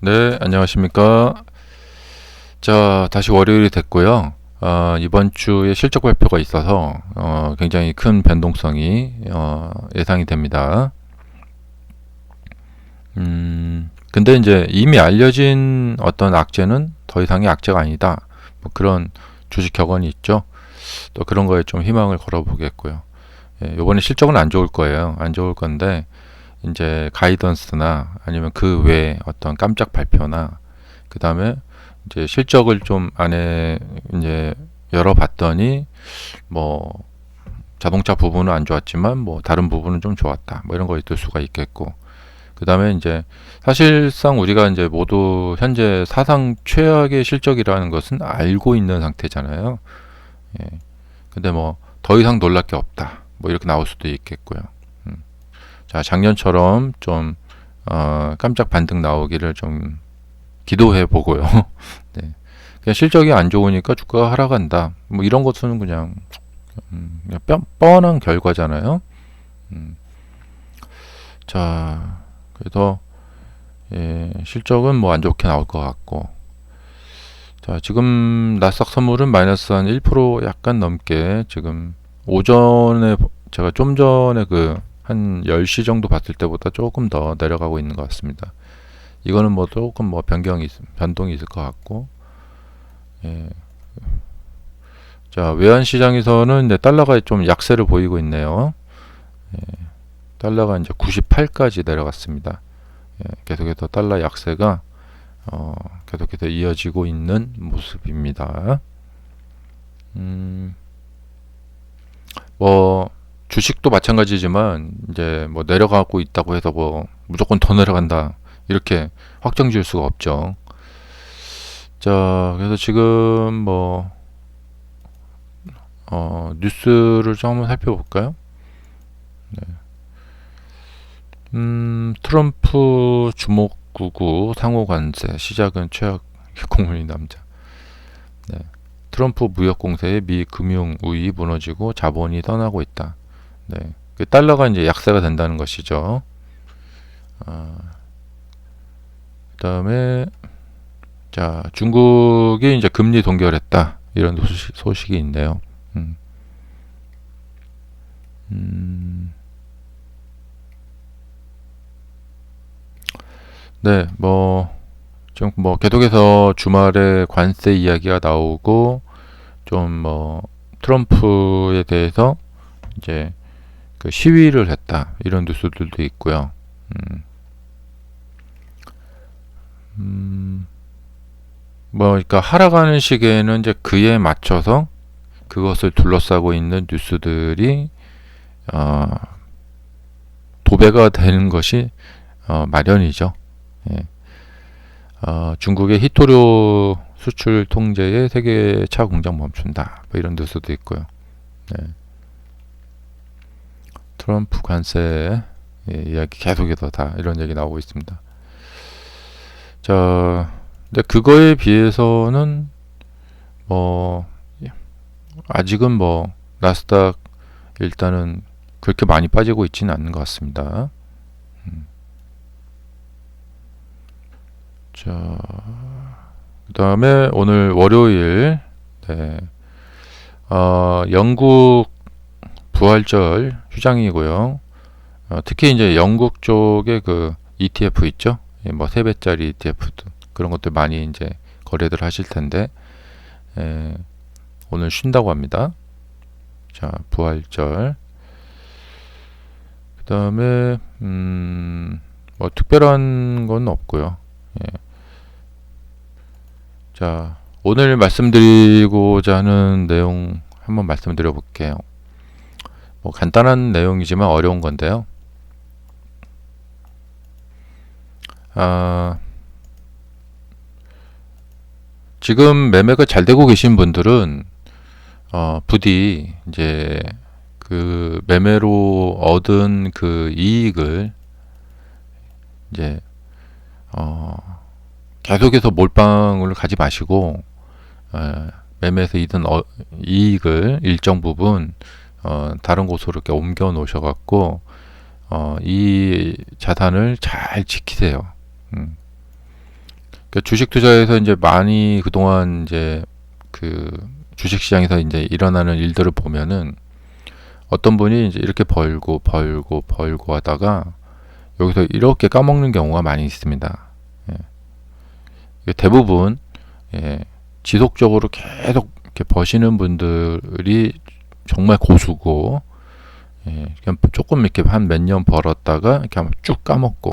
네, 안녕하십니까. 자, 다시 월요일이 됐고요. 이번 주에 실적 발표가 있어서 굉장히 큰 변동성이 예상이 됩니다. 근데 이제 이미 알려진 어떤 악재는 더 이상의 악재가 아니다. 뭐 그런 주식 격언이 있죠. 또 그런 거에 좀 희망을 걸어보겠고요. 예, 요번에 실적은 안 좋을 거예요. 안 좋을 건데 이제 가이던스나 아니면 그 외에 어떤 깜짝 발표나 그 다음에 이제 실적을 좀 안에 이제 열어봤더니 뭐 자동차 부분은 안 좋았지만 뭐 다른 부분은 좀 좋았다. 뭐 이런 거 있을 수가 있겠고. 그 다음에 이제 사실상 우리가 이제 모두 현재 사상 최악의 실적이라는 것은 알고 있는 상태잖아요. 예. 근데 뭐 더 이상 놀랄 게 없다. 뭐 이렇게 나올 수도 있겠고요. 자, 작년처럼 좀 깜짝 반등 나오기를 좀 기도해 보고요. 네. 그냥 실적이 안 좋으니까 주가가 하락한다. 뭐 이런 것은 그냥 뻔한 결과잖아요. 음. 자, 그래서 예, 실적은 뭐 안 좋게 나올 것 같고. 자, 지금 나스닥 선물은 마이너스 한 1% 약간 넘게 지금 오전에 제가 좀 전에 그 한 10시 정도 봤을 때보다 조금 더 내려가고 있는 것 같습니다. 이거는 뭐 조금 뭐 변동이 있을 것 같고. 예. 자, 외환 시장에서는 이제 달러가 좀 약세를 보이고 있네요. 예, 달러가 이제 98까지 내려갔습니다. 예, 계속해서 달러 약세가 계속해서 이어지고 있는 모습입니다. 뭐 주식도 마찬가지지만 이제 뭐 내려가고 있다고 해서 뭐 무조건 더 내려간다 이렇게 확정 지을 수가 없죠. 자, 그래서 지금 뭐 뉴스를 좀 한번 살펴볼까요? 네. 트럼프 주목구구 상호 관세 시작은 최악 공문인 남자. 네. 트럼프 무역 공세에 미 금융 우위 무너지고 자본이 떠나고 있다. 네. 그 달러가 이제 약세가 된다는 것이죠. 그다음에 자, 중국이 이제 금리 동결했다. 이런 소식이 있네요. 음. 네, 좀 뭐 계속해서 주말에 관세 이야기가 나오고 좀 뭐 트럼프에 대해서 이제 그 시위를 했다 이런 뉴스들도 있고요. 뭐 그러니까 하락하는 시기에는 이제 그에 맞춰서 그것을 둘러싸고 있는 뉴스들이 어, 도배가 되는 것이 마련이죠. 예. 중국의 히토류 수출 통제에 세계 차 공장 멈춘다. 뭐 이런 뉴스도 있고요. 네. 트럼프 관세 이야기 계속해서 다 이런 얘기 나오고 있습니다. 자, 근데 그거에 비해서는 뭐 아직은 뭐 나스닥 일단은 그렇게 많이 빠지고 있지는 않는 것 같습니다. 자, 그 다음에 오늘 월요일, 네. 영국 부활절 휴장이고요. 특히 이제 영국 쪽에 그 ETF 있죠. 예, 뭐 3배짜리 ETF 그런 것들 많이 이제 거래들 하실 텐데, 예, 오늘 쉰다고 합니다. 자, 부활절. 그 다음에, 뭐 특별한 건 없고요. 예. 자, 오늘 말씀드리고자 하는 내용 한번 말씀드려 볼게요. 뭐 간단한 내용이지만 어려운 건데요. 지금 매매가 잘 되고 계신 분들은 부디 이제 그 매매로 얻은 그 이익을 이제 계속해서 몰빵을 가지 마시고 매매에서 얻은 이익을 일정 부분 다른 곳으로 이렇게 옮겨 놓으셔갖고 이 자산을 잘 지키세요. 그러니까 주식 투자에서 이제 많이 그동안 이제 그 주식 시장에서 이제 일어나는 일들을 보면은 어떤 분이 이제 이렇게 벌고 하다가 여기서 이렇게 까먹는 경우가 많이 있습니다. 예. 이게 대부분 지속적으로 계속 이렇게 버시는 분들이 정말 고수고, 그냥 조금 이렇게 한 몇 년 벌었다가 이렇게 한번 쭉 까먹고,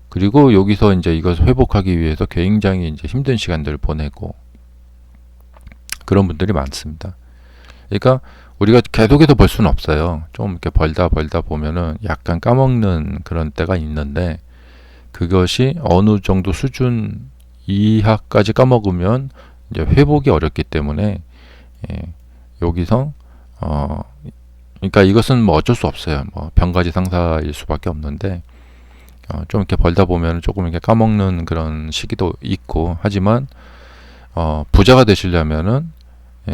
그리고 여기서 이제 이것을 회복하기 위해서 굉장히 이제 힘든 시간들을 보내고 그런 분들이 많습니다. 그러니까 우리가 계속해서 벌 수는 없어요. 좀 이렇게 벌다 보면은 약간 까먹는 그런 때가 있는데, 그것이 어느 정도 수준 이하까지 까먹으면 이제 회복이 어렵기 때문에 여기서 그러니까 이것은 뭐 어쩔 수 없어요. 뭐 병가지 상사일 수밖에 없는데, 좀 이렇게 벌다 보면 조금 이렇게 까먹는 그런 시기도 있고, 하지만 부자가 되시려면은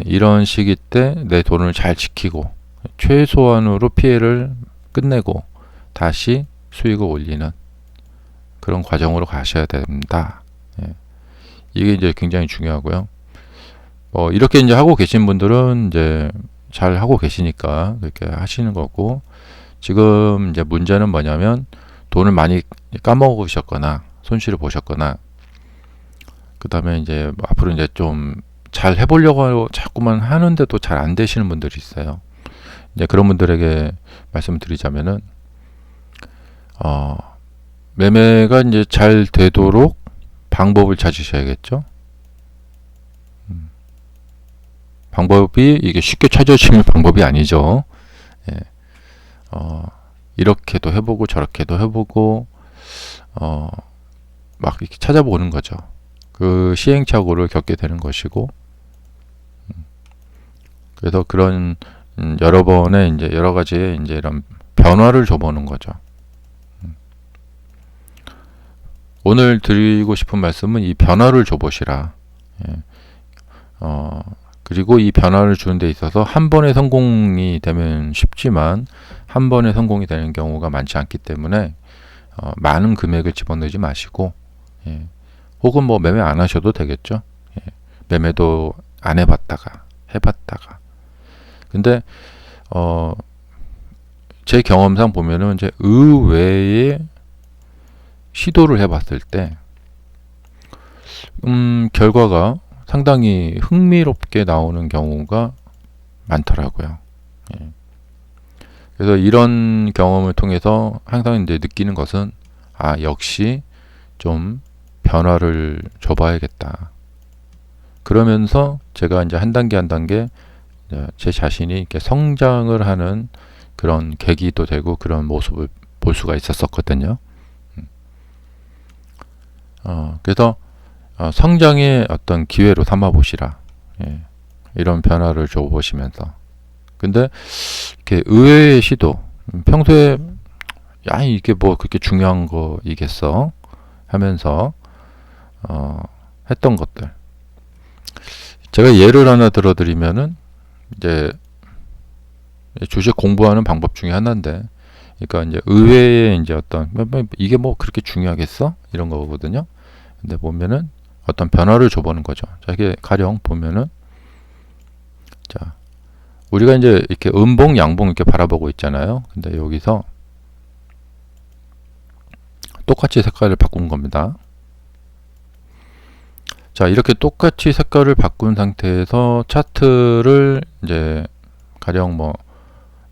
이런 시기 때 내 돈을 잘 지키고 최소한으로 피해를 끝내고 다시 수익을 올리는 그런 과정으로 가셔야 됩니다. 이게 이제 굉장히 중요하고요. 이렇게 이제 하고 계신 분들은 이제 잘 하고 계시니까 그렇게 하시는 거고, 지금 이제 문제는 뭐냐면 돈을 많이 까먹으셨거나 손실을 보셨거나, 그 다음에 이제 앞으로 이제 좀 잘 해보려고 자꾸만 하는데도 잘 안 되시는 분들이 있어요. 이제 그런 분들에게 말씀을 드리자면은, 매매가 이제 잘 되도록 방법을 찾으셔야겠죠. 방법이 이게 쉽게 찾아지는 방법이 아니죠. 이렇게도 해보고 저렇게도 해보고 막 이렇게 찾아보는 거죠. 그 시행착오를 겪게 되는 것이고, 그래서 그런 여러 번의 이제 여러 가지의 이제 이런 변화를 줘보는 거죠. 오늘 드리고 싶은 말씀은 이 변화를 줘보시라. 그리고 이 변화를 주는 데 있어서 한 번의 성공이 되면 쉽지만 한 번의 성공이 되는 경우가 많지 않기 때문에 많은 금액을 집어넣지 마시고, 혹은 뭐 매매 안 하셔도 되겠죠. 매매도 안 해봤다가 해봤다가, 근데 제 경험상 보면은 이제 의외의 시도를 해봤을 때 결과가 상당히 흥미롭게 나오는 경우가 많더라고요. 그래서 이런 경험을 통해서 항상 이제 느끼는 것은, 역시 좀 변화를 줘봐야겠다. 그러면서 제가 이제 한 단계 한 단계 제 자신이 이렇게 성장을 하는 그런 계기도 되고 그런 모습을 볼 수가 있었거든요. 그래서 성장의 어떤 기회로 삼아 보시라. 이런 변화를 줘 보시면서. 근데 이렇게 의외의 시도, 평소에 이게 뭐 그렇게 중요한 거이겠어 하면서 했던 것들, 제가 예를 하나 들어드리면은 이제 주식 공부하는 방법 중에 하나인데, 그러니까 이제 의외의 이제 어떤 이게 뭐 그렇게 중요하겠어 이런 거거든요. 근데 보면은 어떤 변화를 줘보는 거죠. 자, 이게 가령 보면은, 자, 우리가 이제 이렇게 음봉 양봉 이렇게 바라보고 있잖아요. 근데 여기서 똑같이 색깔을 바꾼 겁니다. 자, 이렇게 똑같이 색깔을 바꾼 상태에서 차트를 이제 가령 뭐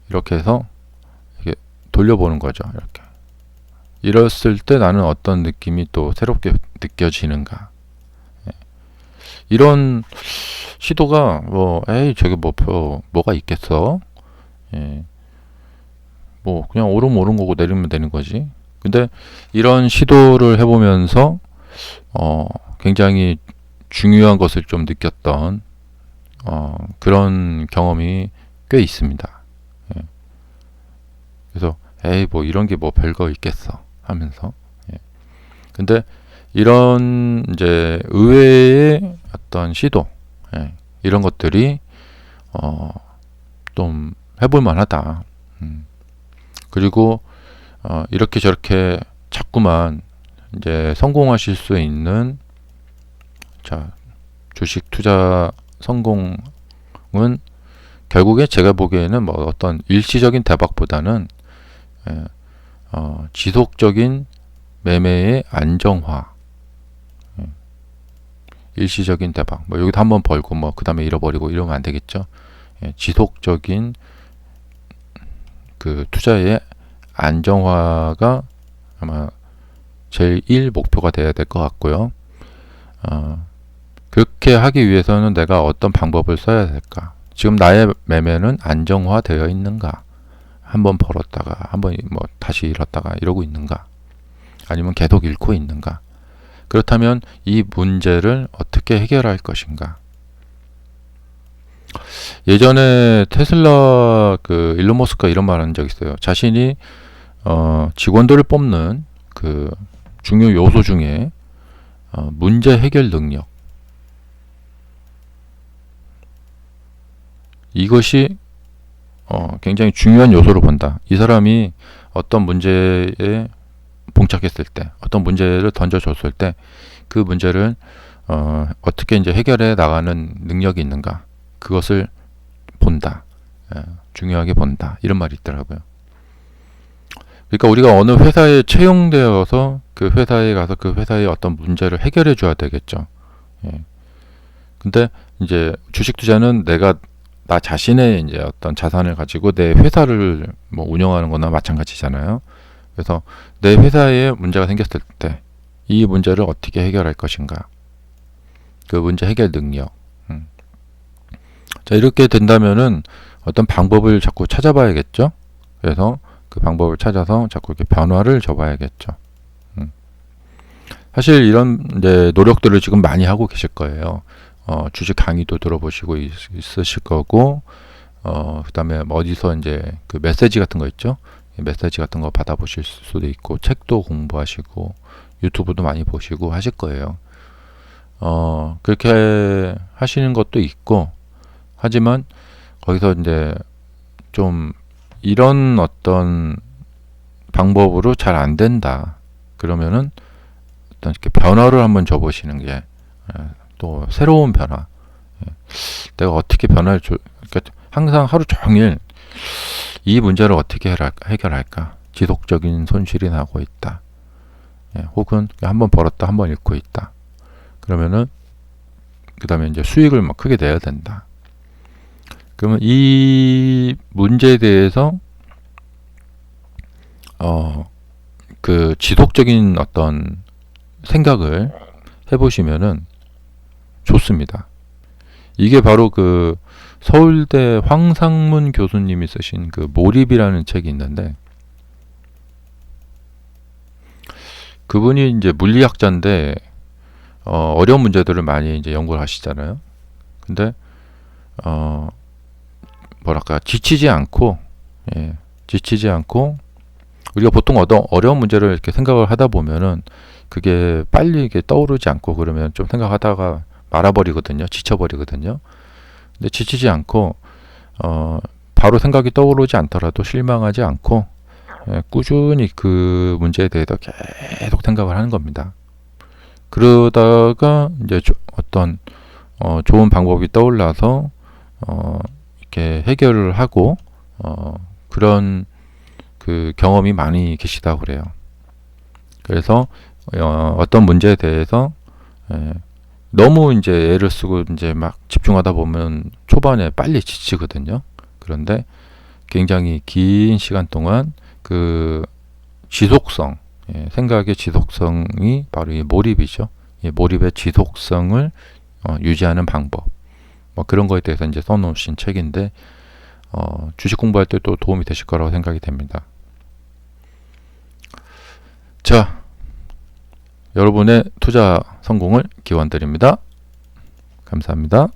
이렇게 해서 이렇게 돌려보는 거죠. 이렇게. 이랬을 때 나는 어떤 느낌이 또 새롭게 느껴지는가. 이런 시도가 저게 뭐가 있겠어? 뭐 그냥 오르면 오른 거고 내리면 되는 거지. 근데 이런 시도를 해보면서 굉장히 중요한 것을 좀 느꼈던 그런 경험이 꽤 있습니다. 그래서 뭐 이런 게 뭐 별거 있겠어 하면서, 근데 이런 이제 의외의 어떤 시도, 이런 것들이 좀 해볼 만하다. 그리고 이렇게 저렇게 자꾸만 이제 성공하실 수 있는, 자, 주식 투자 성공은 결국에 제가 보기에는 뭐 어떤 일시적인 대박보다는 지속적인 매매의 안정화. 일시적인 대박, 뭐 여기도 한번 벌고 뭐 그 다음에 잃어버리고 이러면 안 되겠죠. 지속적인 그 투자의 안정화가 아마 제일 목표가 돼야 될 것 같고요. 그렇게 하기 위해서는 내가 어떤 방법을 써야 될까? 지금 나의 매매는 안정화되어 있는가? 한번 벌었다가 한번 뭐 다시 잃었다가 이러고 있는가? 아니면 계속 잃고 있는가? 그렇다면 이 문제를 어떻게 해결할 것인가? 예전에 테슬라 그 일론 머스크가 이런 말 한 적 있어요. 자신이 직원들을 뽑는 그 중요 요소 중에 문제 해결 능력, 이것이 굉장히 중요한 요소로 본다. 이 사람이 어떤 문제에 봉착했을 때, 어떤 문제를 던져줬을 때 그 문제를 어떻게 이제 해결해 나가는 능력이 있는가, 그것을 본다. 중요하게 본다. 이런 말이 있더라고요. 그러니까 우리가 어느 회사에 채용되어서 그 회사에 가서 그 회사의 어떤 문제를 해결해 줘야 되겠죠. 근데 이제 주식 투자는 내가 나 자신의 이제 어떤 자산을 가지고 내 회사를 뭐 운영하는 거나 마찬가지잖아요. 그래서 내 회사에 문제가 생겼을 때 이 문제를 어떻게 해결할 것인가, 그 문제 해결 능력. 자, 이렇게 된다면은 어떤 방법을 자꾸 찾아봐야겠죠. 그래서 그 방법을 찾아서 자꾸 이렇게 변화를 줘봐야겠죠. 사실 이런 이제 노력들을 지금 많이 하고 계실 거예요. 주식 강의도 들어보시고 있으실 거고, 그 다음에 어디서 이제 그 메시지 같은 거 있죠. 메시지 같은 거 받아보실 수도 있고, 책도 공부하시고, 유튜브도 많이 보시고 하실 거예요. 그렇게 하시는 것도 있고, 하지만 거기서 이제 좀 이런 어떤 방법으로 잘 안 된다. 그러면은 어떤 이렇게 변화를 한번 줘보시는 게 또 새로운 변화. 내가 어떻게 변화를 그러니까 항상 하루 종일 이 문제를 어떻게 해결할까? 지속적인 손실이 나고 있다. 혹은 한번 벌었다, 한번 잃고 있다. 그러면은 그 다음에 이제 수익을 막 크게 내야 된다. 그러면 이 문제에 대해서 그 지속적인 어떤 생각을 해보시면은 좋습니다. 이게 바로 그 서울대 황상문 교수님이 쓰신 그 몰입이라는 책이 있는데, 그분이 이제 물리학자인데 어려운 문제들을 많이 이제 연구를 하시잖아요. 근데 뭐랄까 지치지 않고 우리가 보통 어려운 문제를 이렇게 생각을 하다 보면은 그게 빨리 이게 떠오르지 않고 그러면 좀 생각하다가 말아버리거든요. 지쳐버리거든요. 근데 지치지 않고 바로 생각이 떠오르지 않더라도 실망하지 않고 꾸준히 그 문제에 대해서 계속 생각을 하는 겁니다. 그러다가 이제 어떤 좋은 방법이 떠올라서 이렇게 해결을 하고 그런 그 경험이 많이 계시다고 그래요. 그래서 어떤 문제에 대해서 너무 이제 애를 쓰고 이제 막 집중하다 보면 초반에 빨리 지치거든요. 그런데 굉장히 긴 시간 동안 그 지속성, 생각의 지속성이 바로 이 몰입이죠. 이 몰입의 지속성을 유지하는 방법. 뭐 그런 거에 대해서 이제 써놓으신 책인데 주식 공부할 때 또 도움이 되실 거라고 생각이 됩니다. 자, 여러분의 투자 성공을 기원드립니다. 감사합니다.